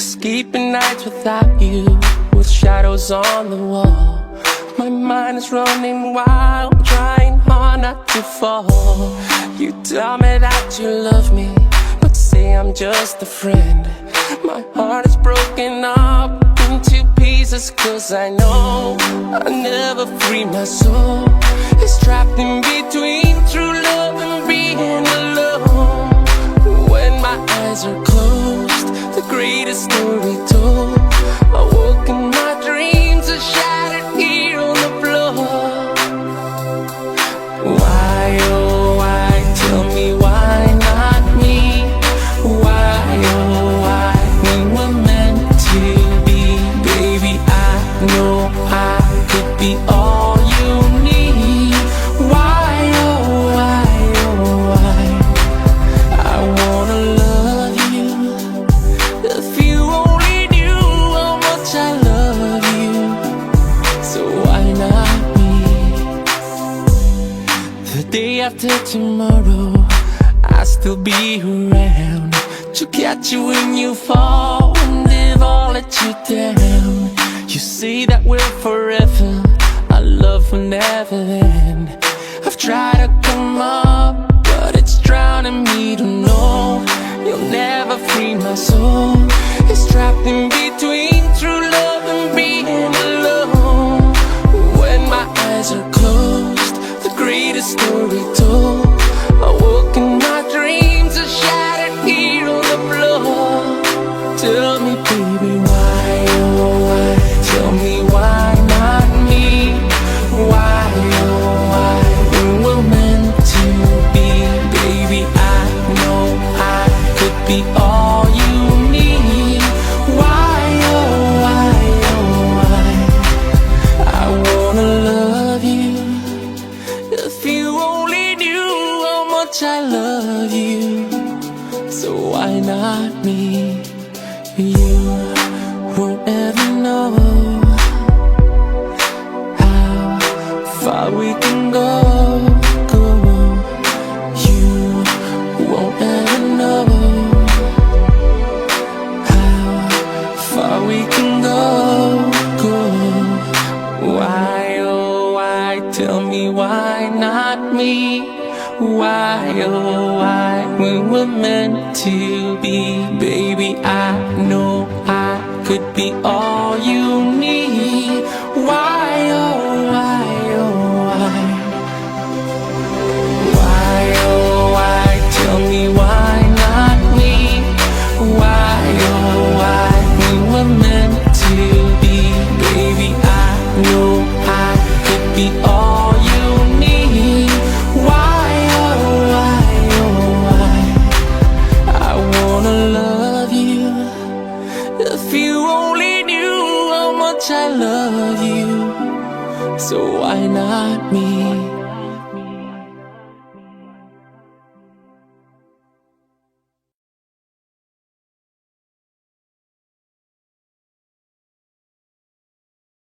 Escaping nights without you, with shadows on the wall. My mind is running wild, trying hard not to fall. You tell me that you love me, but say I'm just a friend. My heart is broken up into pieces, cause I know I'll never free my soul. It's trapped in between true love and being alone. When my eyes are closed, the greatest story told. I woke in my dreams, are shattered here on the floor. Why, oh why, tell me why not me? Why, oh why, we were meant to be. Baby, I know I could be all you need. Why, oh why, oh why, I wanna love you. If you only knew how much I love you, so why not me? The day after tomorrow, I'll still be around to catch you when you fall and if I'll let you down. You say that we're forever, our love will never end. I've tried to come up, but it's drowning me to know you'll never free my soul. It's trapped in between true love and being alone. When my eyes are closed, the greatest story told. I woke in my dreams, are shattered here on the floor. Tell me, baby, why, oh why, tell me why not me? Why, oh why, we were meant to be. Baby, I know I could be all you need. Why, oh why, oh why, I wanna love you. If you only knew how much I love you, so why not me? You won't ever know how far we can go. You won't ever know how far we can go. Why, oh why, tell me why not me? Why, oh why, we were meant to be. Baby, I know I could be all